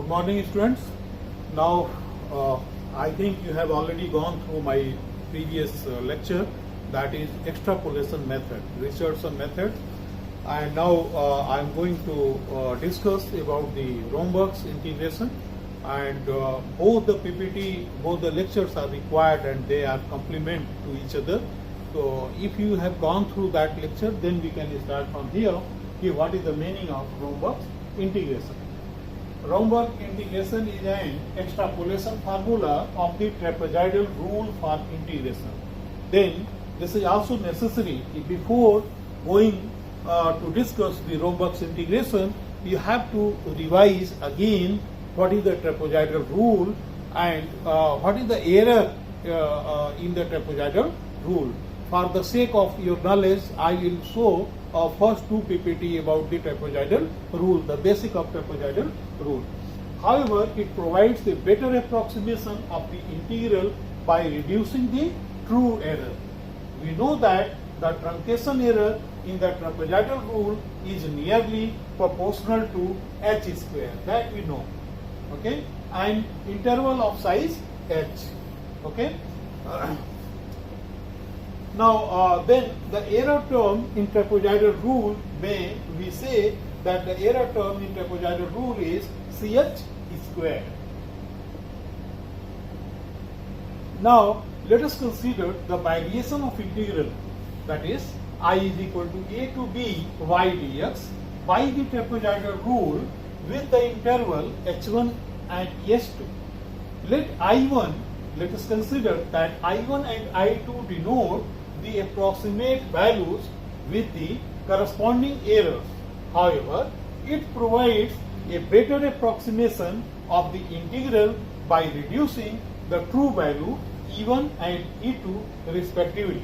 Good morning, students. Now, I think you have already gone through my previous lecture, that is extrapolation method, Richardson method, and now I am going to discuss about the Romberg's integration. And both the PPT, both the lectures are required and they are complement to each other. So, if you have gone through that lecture, then we can start from here. What is the meaning of Romberg's integration? Romberg integration is an extrapolation formula of the trapezoidal rule for integration. Then this is also necessary before going to discuss the Romberg's integration. You have to revise again what is the trapezoidal rule and what is the error in the trapezoidal rule. For the sake of your knowledge, I will show first two PPT about the trapezoidal rule, the basic of trapezoidal rule. However, it provides a better approximation of the integral by reducing the true error. We know that the truncation error in the trapezoidal rule is nearly proportional to h square, that we know, okay, and interval of size h, okay. Now, then the error term in trapezoidal rule we say that the error term in trapezoidal rule is ch square. Now, let us consider the variation of integral, that is I is equal to a to b y dx by the trapezoidal rule with the interval h1 and h2. Let us consider that I1 and I2 denote the approximate values with the corresponding errors. However, it provides a better approximation of the integral by reducing the true value E1 and E2 respectively.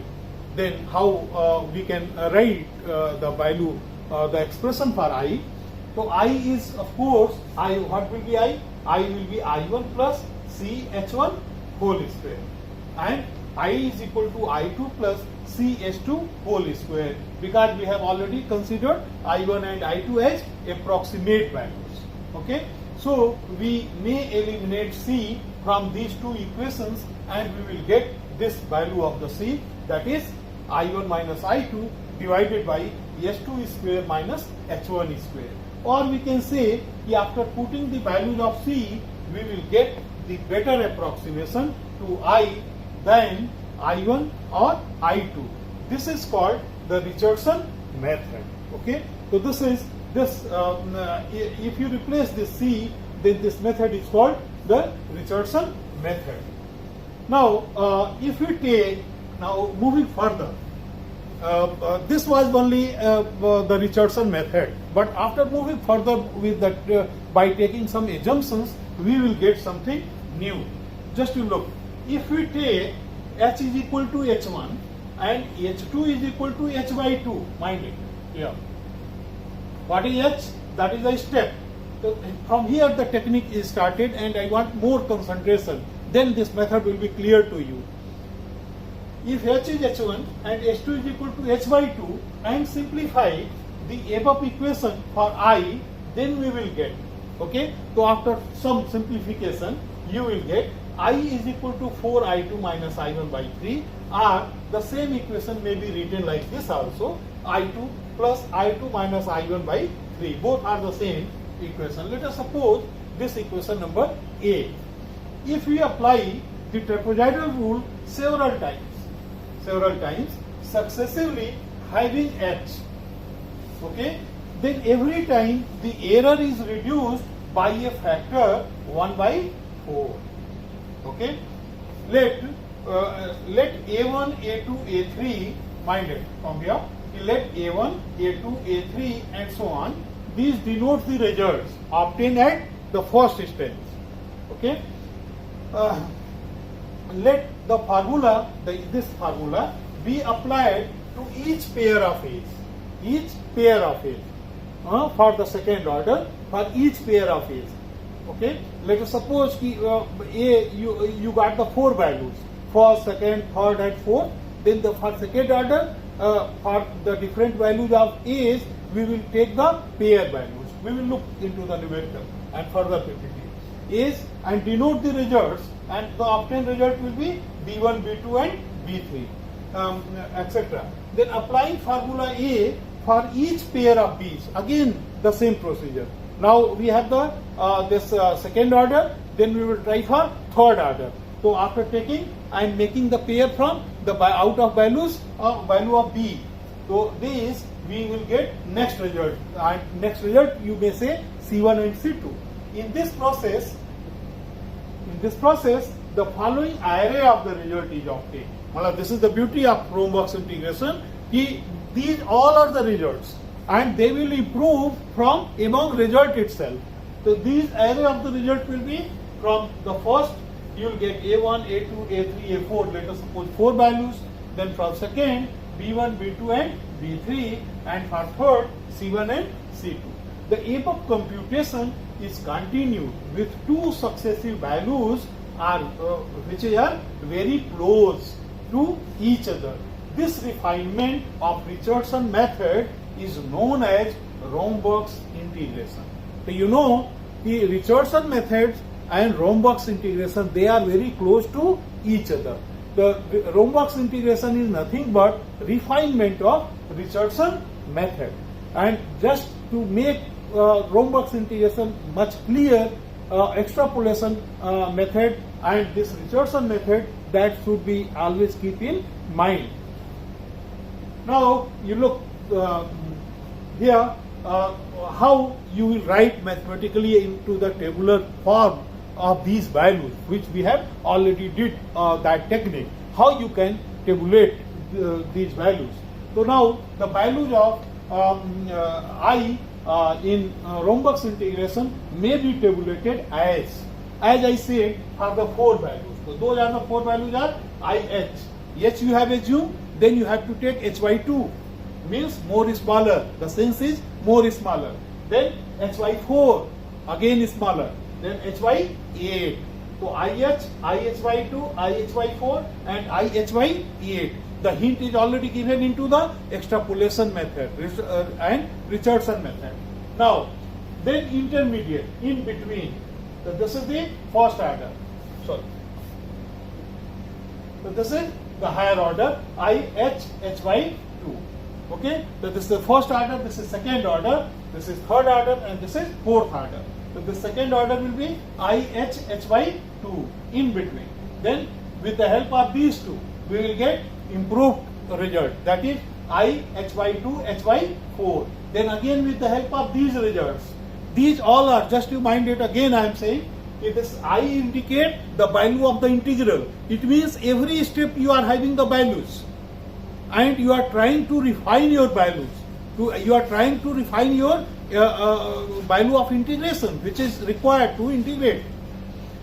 Then how we can write the value, the expression for I. So I is, of course, what will be I? I will be I1 plus CH1 whole square, and I is equal to I2 plus CH2 whole square, because we have already considered I1 and I2 as approximate values. Okay, so we may eliminate C from these two equations and we will get this value of the C, that is I1 minus I2 divided by H2 square minus H1 square. Or we can say after putting the values of C, we will get the better approximation to I than I1 or I2. This is called the Richardson method. Okay, so this is this. If you replace this C, then this method is called the Richardson method. Now, if we take moving further, this was only the Richardson method. But after moving further with that, by taking some assumptions, we will get something new. Just to look, if we take h is equal to h1 and h2 is equal to h by 2, mind it, here. What is h? That is a step. So from here the technique is started and I want more concentration. Then this method will be clear to you. If h is h1 and h2 is equal to h by 2 and simplify the above equation for I, then we will get, okay. So after some simplification, you will get I is equal to 4I2 minus I1 by 3, or the same equation may be written like this also, I2 plus I2 minus I1 by 3. Both are the same equation. Let us suppose this equation number A. If we apply the trapezoidal rule several times successively having h, okay, then every time the error is reduced by a factor 1 by 4. Okay, let A1, A2, A3, mind it from here, let A1, A2, A3 and so on, these denote the results obtained at the first stage. Okay, let the formula, this formula be applied to each pair of A's, for the second order, for each pair of A's. Okay, let us suppose A, you got the 4 values, first, second, third and fourth. Then for second order, for the different values of A's, we will take the pair values. We will look into the numerical and further PPT. is and denote the results, and the obtained result will be B1, B2 and B3, etc. Then applying formula A for each pair of B's, again the same procedure. Now we have the this second order, then we will try for third order. So after taking, I am making the pair from the out of values value of B. So this we will get next result, and next result you may say C1 and C2. In this process, the following array of the result is obtained. Well, this is the beauty of Rhombus integration. These all are the results, and they will improve from among result itself. So these array of the result will be from the first you will get A1, A2, A3, A4. Let us suppose 4 values. Then from second B1, B2 and B3, and for third C1 and C2. The above computation is continued with 2 successive values which are very close to each other. This refinement of Richardson method is known as Rhombus integration. So you know the Richardson methods and Rhombus integration, they are very close to each other. The Rhombus integration is nothing but refinement of Richardson method. And just to make Rhombus integration much clear, extrapolation method and this Richardson method, that should be always keep in mind. Now you look here how you will write mathematically into the tabular form of these values, which we have already did that technique, how you can tabulate these values. So now the values of I in Rhombus integration may be tabulated as I said for the 4 values. So those are the 4 values are I, H. H you have assumed, then you have to take H by 2, means more is smaller. The sense is more is smaller. Then H by 4 again is smaller. Then H by 8. So IH by 2, IH by 4 and IH by 8. The hint is already given into the extrapolation method and Richardson method. Now, then intermediate, in between. So this is the first order. Sorry. So this is the higher order, IH, H by 2. Okay? So this is the first order, this is second order, this is third order, and this is fourth order. So the second order will be IH, H by 2, in between. Then with the help of these two, we will get improved result, that is I, H by 2, H by 4. Then again with the help of these results, these all are, just you mind it again I am saying, if this I indicate the value of the integral, it means every step you are having the values and you are trying to refine your values. You are trying to refine your value of integration which is required to integrate.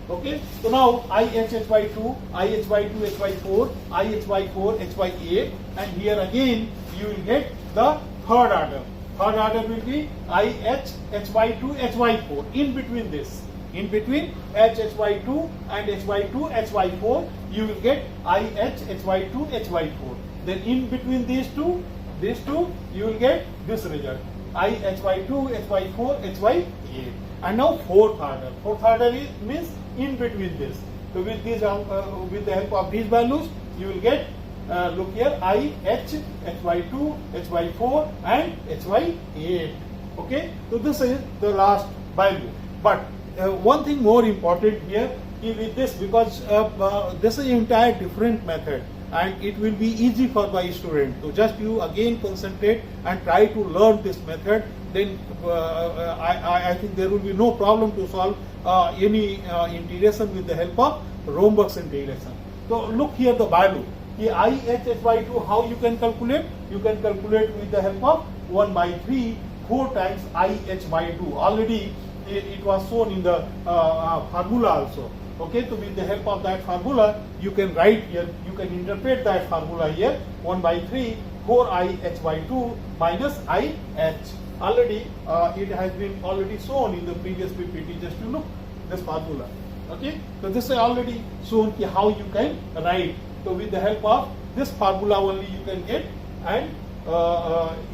Okay, so now IH, H by 2, IH by 2, H by 4, IH by 4, H by 8, and here again you will get the third order. Third order will be IH, H by 2, H by 4. In between this, in between H, H by 2 and H by 2, H by 4, you will get IH, H by 2, H by 4. Then in between these two, you will get this result. IH by 2, H by 4, H by 8. And now fourth order. Fourth order means in between this. So with these, with the help of these values, you will get, look here, I, H, H by 2, H by 4 and H by 8. Okay, so this is the last value. But one thing more important here is with this, because this is entire different method and it will be easy for the student. So just you again concentrate and try to learn this method, then I think there will be no problem to solve any integration with the help of Rhombus integration. So look here the value. Here IH, H by 2, how you can calculate? You can calculate with the help of 1 by 3, 4 times IH by 2. Already it was shown in the formula also. Okay, so with the help of that formula, you can write here, you can interpret that formula here, 1 by 3, 4IH by 2 minus IH. Already, it has been already shown in the previous PPT, just to look this formula. Okay, so this is already shown how you can write. So with the help of this formula only you can get, and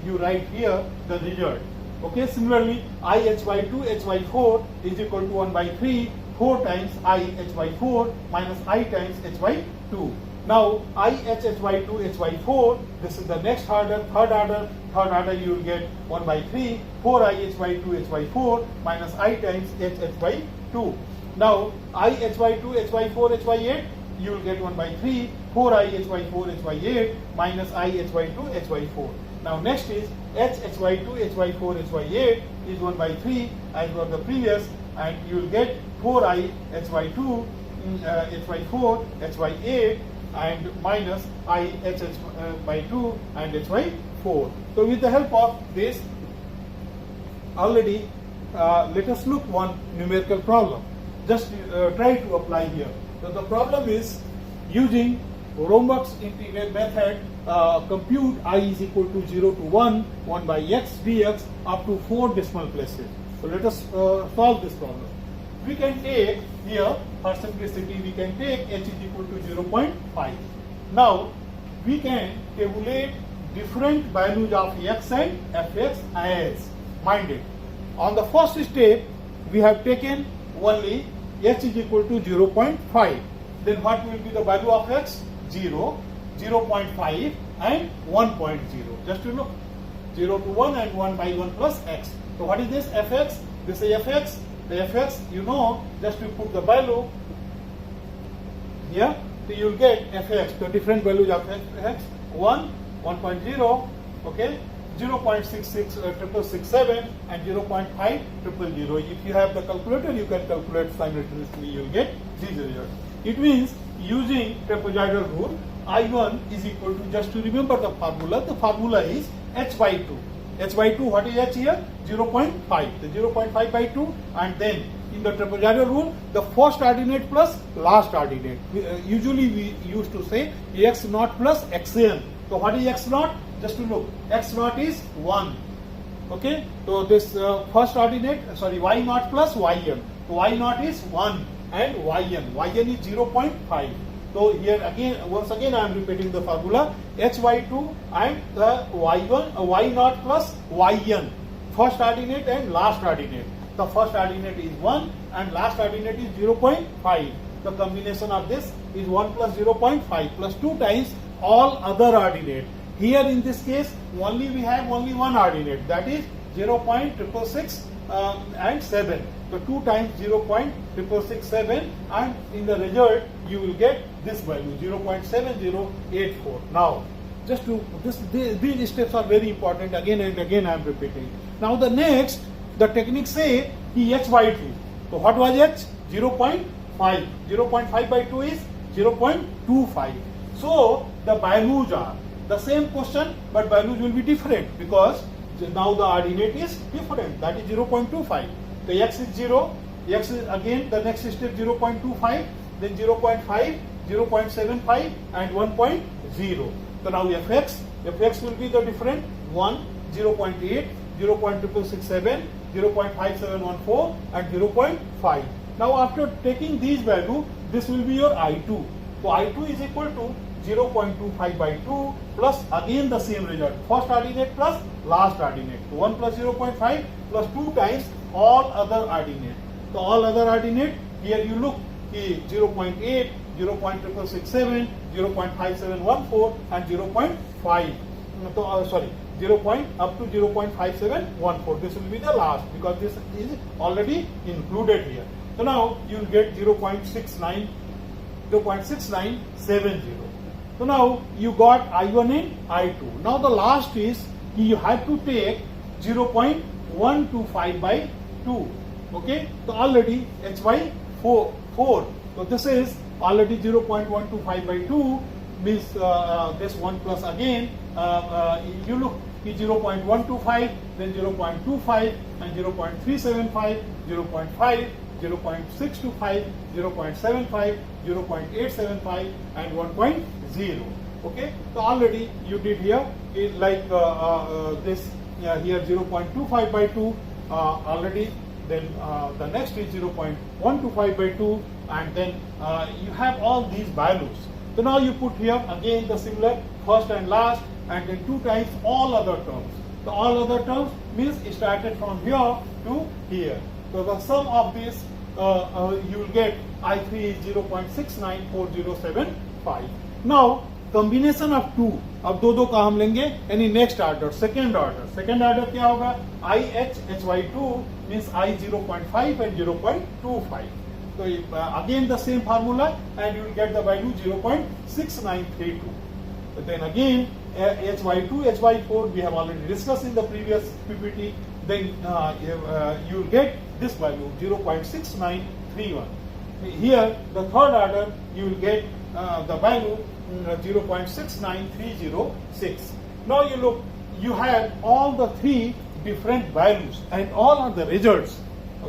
you write here the result. Okay, similarly, IH by 2, H by 4 is equal to 1 by 3, 4 times I h by 4 minus I times h by 2. Now I h by 2 h by 4, this is the next order, third order you will get 1 by 3, 4 I h by 2 h by 4 minus I times h by 2. Now I h by 2 h by 4 h by 8, you will get 1 by 3, 4 I h by 4 h by 8 minus I h by 2 h by 4. Now next is h by 2 h by 4 h by 8 is 1 by 3 as for the previous, and you will get 4 I h by 2 h by 4 h by 8 and minus I h by 2 and h by 4. So with the help of this already let us look one numerical problem. Just try to apply here. So the problem is using Romberg's integral method, compute I is equal to 0 to 1, 1 by x dx up to 4 decimal places. So let us solve this problem. We can take here, for simplicity, we can take h is equal to 0.5. Now we can tabulate different values of x and fx as minded. On the first step, we have taken only h is equal to 0.5. Then what will be the value of x? 0, 0.5 and 1.0. Just to look, 0 to 1 and 1 by 1 plus x. So what is this fx? This is fx. The fx, you know, just to put the value here, so you will get fx, the different values of fx, 1, 1.0, okay, 0.66767 and 0.5000. If you have the calculator, you can calculate simultaneously, you will get these results. It means using trapezoidal rule, I1 is equal to, just to remember the formula is h by 2. H by 2, what is h here? 0.5. The 0.5 by 2, and then in the trapezoidal rule, the first ordinate plus last ordinate. Usually we used to say x naught plus xn. So what is x naught? Just to look, x naught is 1. Okay, so this first ordinate, sorry, y naught plus yn. So y naught is 1 and yn. Yn is 0.5. So here again, once again I am repeating the formula, h by 2 and the y1, y naught plus yn. First ordinate and last ordinate. The first ordinate is 1 and last ordinate is 0.5. The combination of this is 1 plus 0.5 plus 2 times all other ordinate. Here in this case, only we have only one ordinate, that is 0.666 and 7. So 2 times 0.667, and in the result you will get this value 0.7084. Now, just to these steps are very important. Again and again I am repeating. Now the next, the technique say h by 2. So what was h? 0.5. 0.5 by 2 is 0.25. So the values are the same question, but values will be different because now the ordinate is different. That is 0.25. The x is 0. X is again the next step 0.25, then 0.5, 0.75 and 1.0. So now fx will be the different 1, 0.8, 0.667, 0.5714 and 0.5. Now after taking these values, this will be your I2. So I2 is equal to 0.25 by 2 plus again the same result, first ordinate plus last ordinate. So 1 plus 0.5 plus 2 times all other ordinate. So all other ordinate, here you look, 0.8, 0.667, 0.5714 and 0.5. So, sorry, 0. Up to 0.5714. This will be the last because this is already included here. So now you will get 0.6970. So now you got I1 and I2. Now the last is you have to take 0.125 by 2. Okay, so already h by 4. So this is already 0.125 by 2 means this 1 plus again. You look 0.125, then 0.25 and 0.375, 0.5, 0.625, 0.75, 0.875 and 1.0. Okay, so already you did here like this here 0.25 by 2 already. Then the next is 0.125 by 2, and then you have all these values. So now you put here again the similar first and last, and then 2 times all other terms. So all other terms means it started from here to here. So the sum of this you will get I3 is 0.694075. Now combination of two, अब दो का हम लेंगे यानी next order second order क्या होगा IH HY2 means I 0.5 and 0.25. So again the same formula and you will get the value 0.6932. But then again HY2 HY4 we have already discussed in the previous PPT. Then you will get this value 0.6931. Here the third order you will get the value 0.69306. Now you look, you have all the three different values and all are the results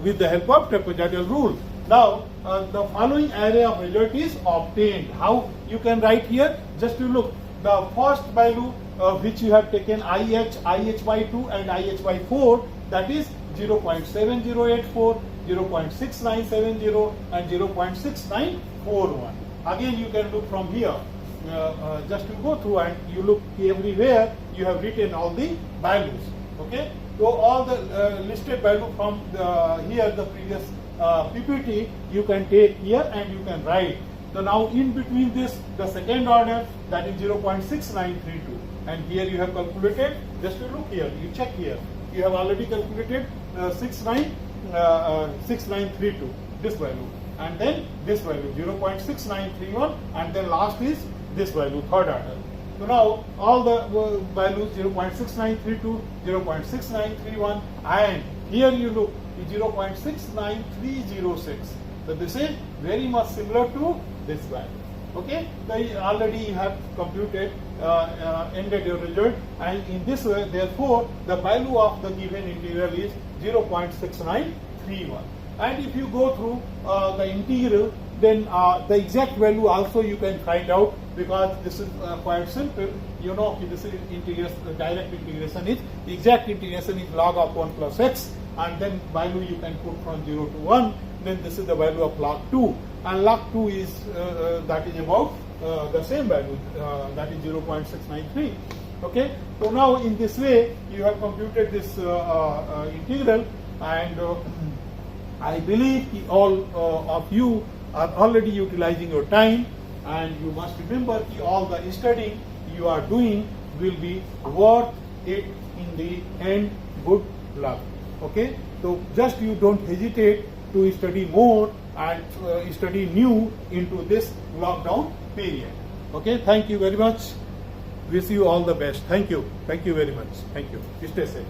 with the help of trapezoidal rule. Now the following array of result is obtained. How you can write here? Just to look, the first value which you have taken IH, IHY2 and IHY4, that is 0.7084, 0.6970 and 0.6941. Again you can look from here, just to go through and you look everywhere you have written all the values. Okay, so all the listed value from here the previous PPT you can take here and you can write. So now in between this the second order, that is 0.6932, and here you have calculated, just to look here, you check here, you have already calculated 6932 this value, and then this value 0.6931, and then last is this value, third order. So now all the values 0.6932, 0.6931, and here you look 0.69306. So this is very much similar to this value. Okay, so already you have computed, ended your result, and in this way, therefore, the value of the given integral is 0.6931. And if you go through the integral, then the exact value also you can find out, because this is quite simple. You know, this is integration, the direct integration is, the exact integration is log of 1 plus x, and then value you can put from 0 to 1, then this is the value of log 2, and log 2 is that is about the same value, that is 0.693. Okay, so now in this way you have computed this integral, and I believe all of you are already utilizing your time, and you must remember that all the studying you are doing will be worth it in the end. Good luck. Okay, so just you don't hesitate to study more and study new into this lockdown period. Okay, thank you very much. Wish you all the best. Thank you very much. Thank you. Stay safe.